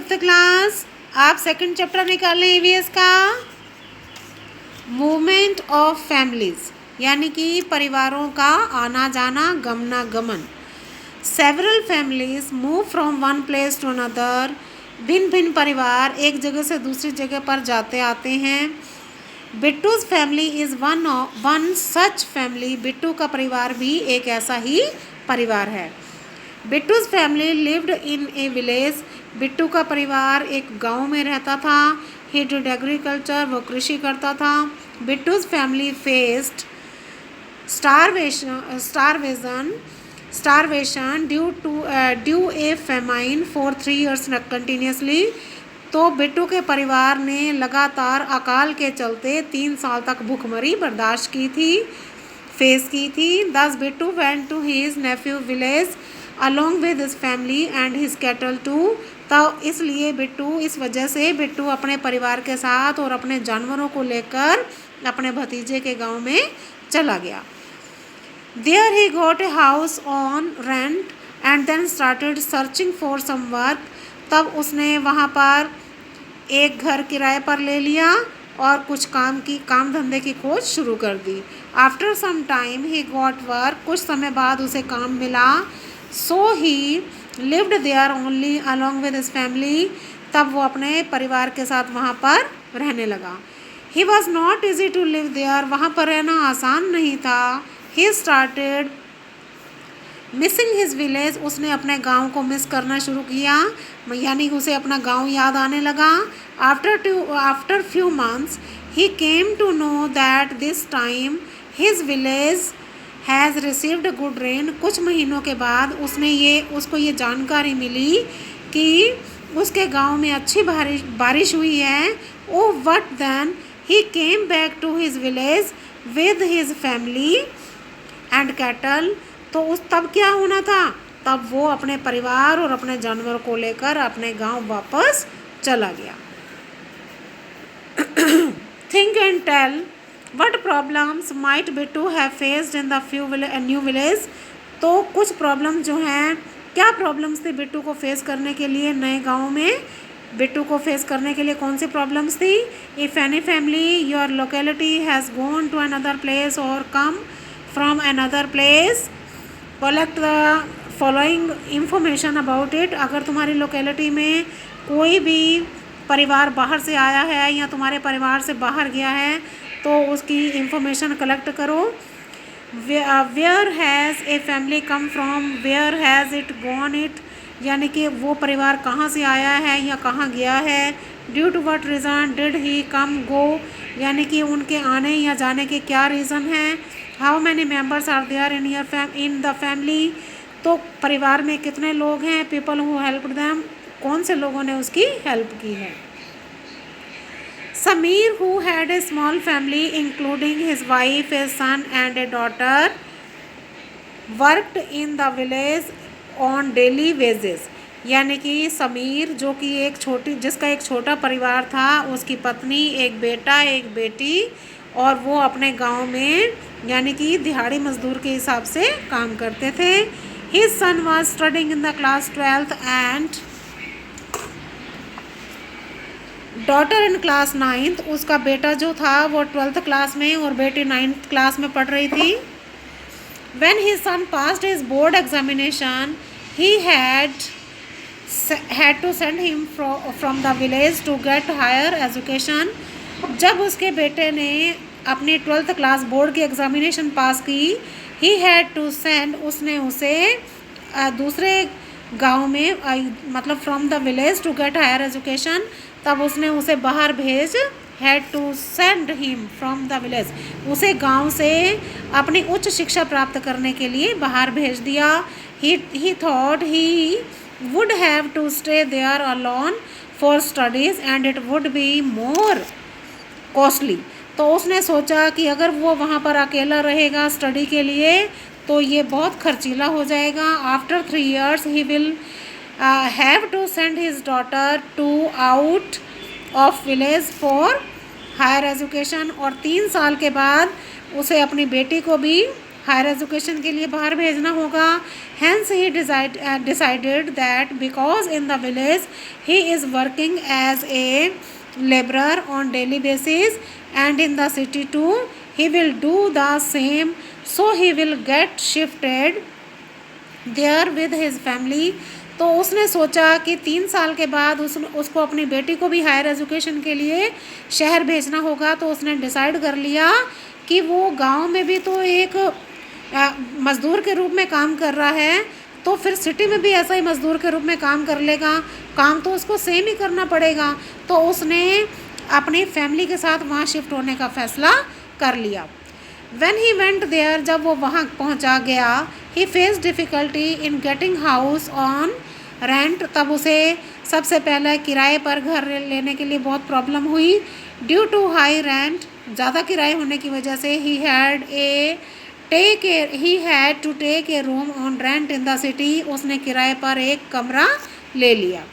Fifth class. आप second chapter निकाल लें ईवीएस का। मूवमेंट ऑफ फैमिलीज यानी कि परिवारों का आना जाना, गमनागमन। Several families move from one place to another. भिन्न भिन्न परिवार एक जगह से दूसरी जगह पर जाते आते हैं। Bittu's family is one such family. Bittu का परिवार भी एक ऐसा ही परिवार है। Bittu's family lived in A village. Bittu का परिवार एक गांव में रहता था। ही डिड एग्रीकल्चर, वो कृषि करता था। Bittu's family faced starvation due a famine for 3 years continuously. तो बिट्टू के परिवार ने लगातार अकाल के चलते 3 साल तक भूखमरी बर्दाश्त की थी। Thus Bittu went to his nephew village along with his family and his cattle too। तो इसलिए इस वजह से बिट्टू अपने परिवार के साथ और अपने जानवरों को लेकर अपने भतीजे के गांव में चला गया। There he got a house on rent and then started searching for some work। तब उसने वहाँ पर एक घर किराए पर ले लिया और कुछ काम धंधे की खोज शुरू कर दी। After some time he got work। कुछ समय बाद उसे काम मिला। So he lived there only along with his family। तब वो अपने परिवार के साथ वहाँ पर रहने लगा। He was not easy to live there। वहाँ पर रहना आसान नहीं था। He started missing his village। उसने अपने गांव को मिस करना शुरू किया, यानी उसे अपना गांव याद आने लगा। After few months he came to know that this time his village has received good rain। कुछ महीनों के बाद उसको ये जानकारी मिली कि उसके गांव में अच्छी बारिश हुई है। Oh what then he came back to his village with his family and cattle। तो तब क्या होना था? तब वो अपने परिवार और अपने जानवर को लेकर अपने गांव वापस चला गया। Think and tell what problems might Bittu have faced in the new village। तो कुछ प्रॉब्लम जो हैं, क्या प्रॉब्लम्स थी बिट्टू को फेस करने के लिए नए गांव में? बिट्टू को फेस करने के लिए कौन सी प्रॉब्लम्स थी? If any family your locality has gone to another place or come from another place, collect the following information about it। अगर तुम्हारी लोकेलिटी में कोई भी परिवार बाहर से आया है या तुम्हारे परिवार से बाहर गया है तो उसकी इंफॉर्मेशन कलेक्ट करो। Where has a family come from? Where has it gone it? यानी कि वो परिवार कहाँ से आया है या कहाँ गया है। Due to what reason did he come go, यानी कि उनके आने या जाने के क्या रीज़न हैं। How many members are there in the family, तो परिवार में कितने लोग हैं। पीपल हु हेल्प दैम, कौन से लोगों ने उसकी हेल्प की है। Sameer who had a small family including his wife, a son and a daughter, worked in the village on daily wages. यानी कि समीर जो कि जिसका एक छोटा परिवार था, उसकी पत्नी, एक बेटा, एक बेटी, और वो अपने गांव में यानी कि दिहाड़ी मजदूर के हिसाब से काम करते थे। His son was studying in the class 12th and daughter in class 9th। उसका बेटा जो था वो 12th क्लास में और बेटी 9th क्लास में पढ़ रही थी। When his son passed his board examination, he had to send him from the village to get higher education। जब उसके बेटे ने अपनी 12th क्लास बोर्ड की एग्जामिनेशन पास की, he had to send, उसने उसे दूसरे गांव में मतलब from the village to get higher education, तब उसने उसे बाहर had to send him from the village, उसे गांव से अपनी उच्च शिक्षा प्राप्त करने के लिए बाहर भेज दिया। He thought he would have to stay there alone for studies and it would be more costly। तो उसने सोचा कि अगर वो वहाँ पर अकेला रहेगा स्टडी के लिए तो ये बहुत खर्चीला हो जाएगा। After 3 years he will have to send his daughter to out of village for higher education, और 3 साल के बाद उसे अपनी बेटी को भी हायर एजुकेशन के लिए बाहर भेजना होगा। Hence he decided that because in the village he is working as a labourer on daily basis and in the city to he will do the same, so he will get shifted there with his family। तो उसने सोचा कि 3 साल के बाद उसको अपनी बेटी को भी हायर एजुकेशन के लिए शहर भेजना होगा। तो उसने डिसाइड कर लिया कि वो गांव में भी तो एक मज़दूर के रूप में काम कर रहा है, तो फिर सिटी में भी ऐसा ही मज़दूर के रूप में काम कर लेगा, काम तो उसको सेम ही करना पड़ेगा। तो उसने अपनी फैमिली के साथ वहाँ शिफ्ट होने का फ़ैसला कर लिया। When he went there, जब वो वहाँ पहुँचा गया, he faced difficulty in getting house on rent। तब उसे सबसे पहले किराए पर घर लेने के लिए बहुत प्रॉब्लम हुई। Due to high rent, ज़्यादा किराए होने की वजह से he had to take a room on rent in the city। उसने किराए पर एक कमरा ले लिया।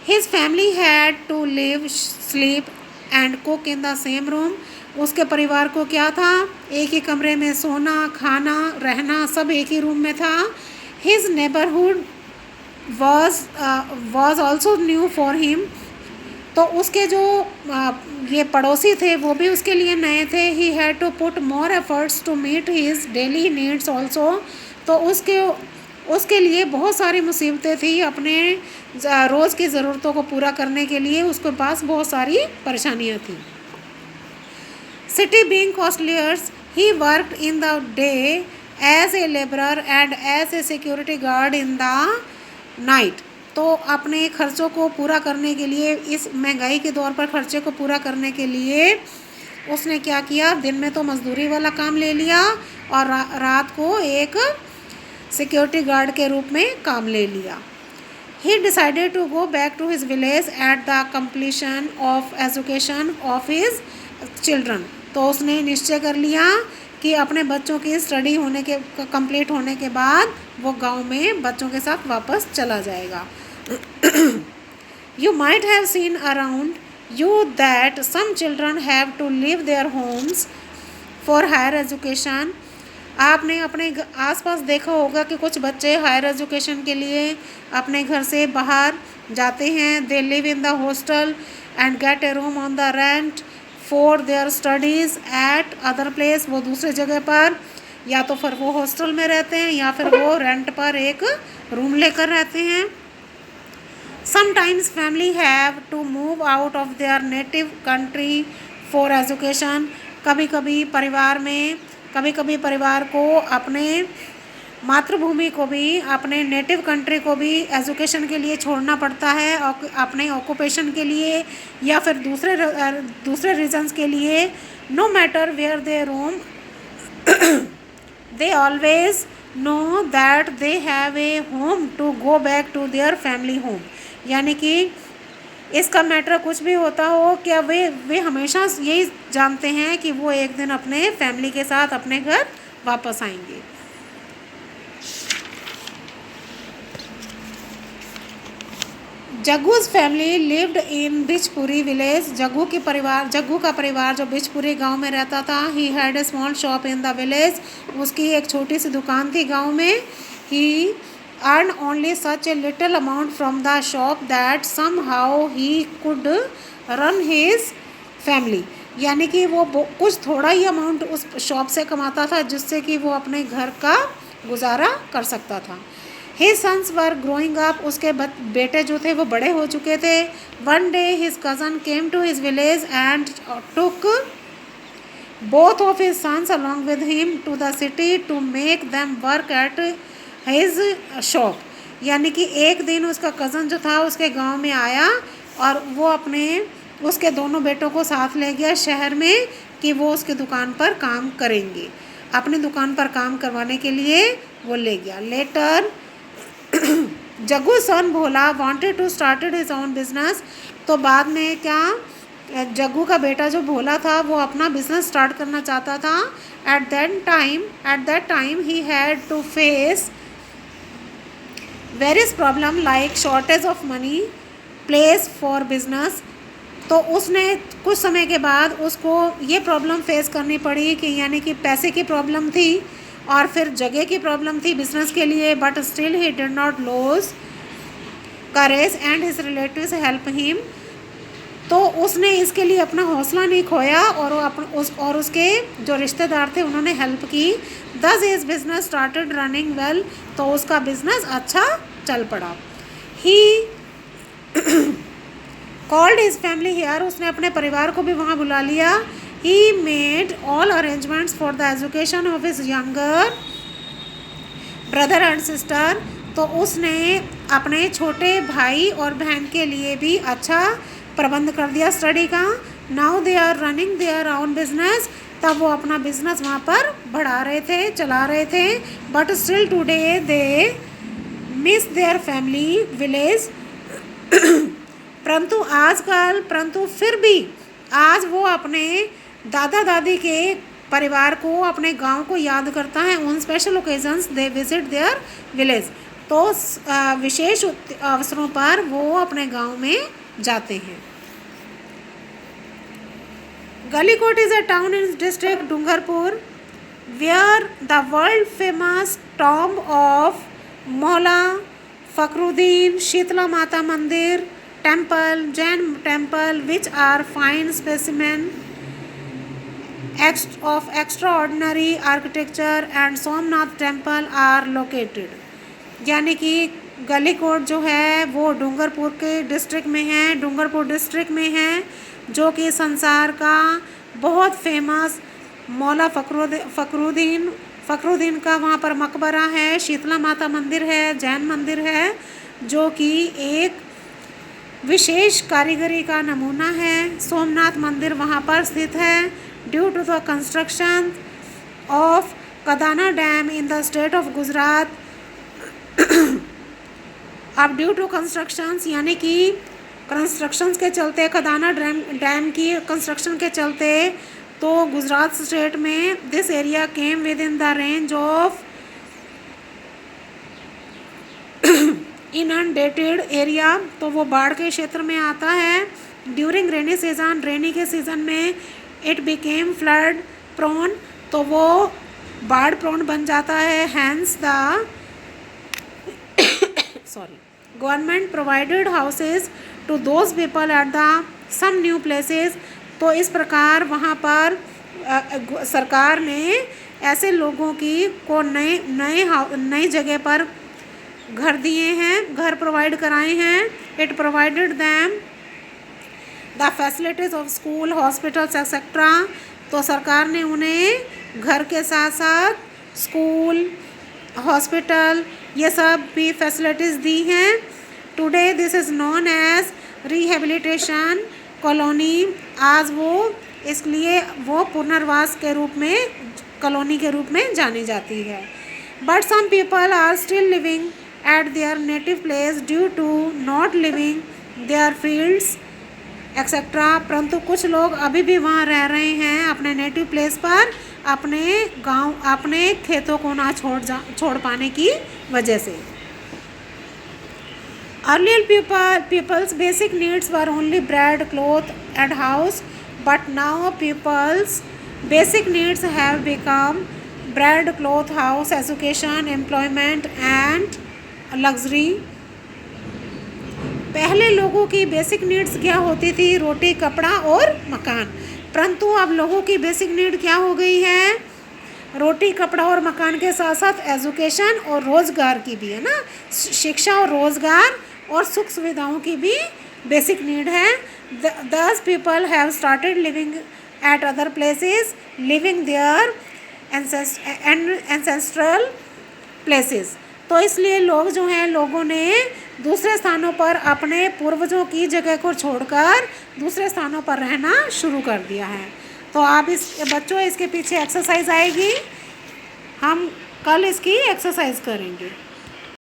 His family had to live, sleep and cook in the same room। उसके परिवार को क्या था, एक ही कमरे में सोना, खाना, रहना सब एक ही रूम में था। His neighborhood was also new for him। तो उसके जो ये पड़ोसी थे वो भी उसके लिए नए थे। He had to put more efforts to meet his daily needs also। तो उसके लिए बहुत सारी मुसीबतें थी, अपने रोज़ की ज़रूरतों को पूरा करने के लिए उसके पास बहुत सारी परेशानियाँ थी। City being costlier, he worked in the day as a laborer and as a security guard in the night। तो अपने खर्चों को पूरा करने के लिए, इस महंगाई के दौर पर खर्चे को पूरा करने के लिए उसने क्या किया, दिन में तो मजदूरी वाला काम ले लिया और रात को एक सिक्योरिटी गार्ड के रूप में काम ले लिया। He decided to go back to his village at the completion of education of his children। तो उसने निश्चय कर लिया कि अपने बच्चों की स्टडी कंप्लीट होने के बाद वो गांव में बच्चों के साथ वापस चला जाएगा। You might have seen around you that some children have to leave their homes for higher education। आपने अपने आसपास देखा होगा कि कुछ बच्चे हायर एजुकेशन के लिए अपने घर से बाहर जाते हैं। They live in the hostel and get a room on the rent for their studies at other place। वो दूसरे जगह पर या तो फिर वो हॉस्टल में रहते हैं या फिर वो रेंट पर एक रूम लेकर रहते हैं। Sometimes family have to move out of their native country for education। कभी कभी परिवार को अपने मातृभूमि को भी, अपने नेटिव कंट्री को भी एजुकेशन के लिए छोड़ना पड़ता है, और अपने ऑक्यूपेशन के लिए या फिर दूसरे रीजन्स के लिए। No matter where they roam they always know that they have a home to go back to their family home. यानी कि इसका मैटर कुछ भी होता हो, क्या वे हमेशा यही जानते हैं कि वो एक दिन अपने फैमिली के साथ अपने घर वापस आएंगे। जग्गू's family lived in Bichpuri village. Jaggu का परिवार जो बिचपुरी गांव में रहता था। He had a small shop in the village। उसकी एक छोटी सी दुकान थी गांव में। He earned only such a little amount from the shop that somehow he could run his family। यानी कि वो कुछ थोड़ा ही अमाउंट उस शॉप से कमाता था जिससे कि वो अपने घर का गुजारा कर सकता था। His sons were growing up। उसके बेटे जो थे वो बड़े हो चुके थे। One day his cousin came to his village and took both of his sons along with him to the city to make them work at his shop। यानी कि एक दिन उसका कज़न जो था उसके गांव में आया और वो उसके दोनों बेटों को साथ ले गया शहर में कि वो उसकी दुकान पर काम करेंगे। अपनी दुकान पर काम करवाने के लिए वो ले गया। Later Jaggu son Bhola wanted to started his own business. तो बाद में क्या, जग्गू का बेटा जो भोला था वो अपना बिजनेस स्टार्ट करना चाहता था। At that time he had to face various problem like shortage of money, place for business. तो उसने कुछ समय के बाद उसको ये प्रॉब्लम फेस करनी पड़ी कि यानी कि पैसे की प्रॉब्लम थी और फिर जगह की प्रॉब्लम थी बिजनेस के लिए, but still he did not lose courage and his relatives help him. तो उसने इसके लिए अपना हौसला नहीं खोया और उसके जो रिश्तेदार थे उन्होंने हेल्प की। दस his business started running well, तो उसका बिजनेस अच्छा चल पड़ा। He called his family here, उसने अपने परिवार को भी वहाँ बुला लिया। He made all arrangements for the education of his younger brother and sister, तो उसने अपने छोटे भाई और बहन के लिए भी अच्छा प्रबंध कर दिया स्टडी का। Now they are running their own business, तब वो अपना बिजनेस वहाँ पर बढ़ा रहे थे, चला रहे थे। But still today they miss their family village, परंतु फिर भी आज वो अपने दादा दादी के परिवार को, अपने गांव को याद करता है। On special occasions they visit their village, तो विशेष अवसरों पर वो अपने गांव में जाते हैं। Galiakot is a town in district Dungarpur where the world famous tomb of Maula Fakhruddin, Sheetla Mata mandir, temple, Jain temple which are fine specimen of extraordinary architecture and Somnath temple are located. यानी कि गलीकोट जो है वो डूंगरपुर के डिस्ट्रिक्ट में है, डूंगरपुर डिस्ट्रिक्ट में है, जो कि संसार का बहुत फेमस मौला फखरुद्दीन का वहाँ पर मकबरा है, शीतला माता मंदिर है, जैन मंदिर है, जो कि एक विशेष कारीगरी का नमूना है। सोमनाथ मंदिर वहाँ पर स्थित है। Due to the construction of Kadana dam in the state of Gujarat, अब ड्यू टू कंस्ट्रक्शंस यानी कि कंस्ट्रक्शंस के चलते, कदाना डैम की कंस्ट्रक्शन के चलते, तो गुजरात स्टेट में this area came with in the range of inundated area, तो वो बाढ़ के क्षेत्र में आता है। ड्यूरिंग रेनी सीजन, रेनी के सीज़न में इट बिकेम फ्लड प्रोन, तो वो बाढ़ प्रोन बन जाता है। Hence the government provided houses to those people at the some new places, तो इस प्रकार वहाँ पर सरकार ने ऐसे लोगों को नई जगह पर घर दिए हैं, घर प्रोवाइड कराए हैं। It provided them the facilities of school, hospitals etcetera, तो सरकार ने उन्हें घर के साथ साथ स्कूल, हॉस्पिटल, ये सब भी फैसिलिटीज़ दी हैं। Today this is known as rehabilitation colony, आज वो इसलिए वो पुनर्वास के रूप में, कॉलोनी के रूप में जानी जाती है। But some people are still living at their native place due to not living their fields etcetera, परंतु कुछ लोग अभी भी वहाँ रह रहे हैं अपने नेटिव प्लेस पर, अपने गांव, अपने खेतों को ना छोड़ पाने की वजह से। Earlier people's basic needs were only bread, cloth and house, but now people's basic needs have become bread, cloth, house, education, employment and luxury. पहले लोगों की बेसिक नीड्स क्या होती थी? रोटी, कपड़ा और मकान, परंतु अब लोगों की बेसिक नीड क्या हो गई है? रोटी, कपड़ा और मकान के साथ साथ एजुकेशन और रोज़गार की भी है ना, शिक्षा और रोज़गार और सुख सुविधाओं की भी बेसिक नीड है। Thus people have started living at other places, living their ancestral places, तो इसलिए लोग जो हैं, लोगों ने दूसरे स्थानों पर अपने पूर्वजों की जगह को छोड़कर दूसरे स्थानों पर रहना शुरू कर दिया है। तो आप बच्चों इसके पीछे एक्सरसाइज आएगी, हम कल इसकी एक्सरसाइज करेंगे।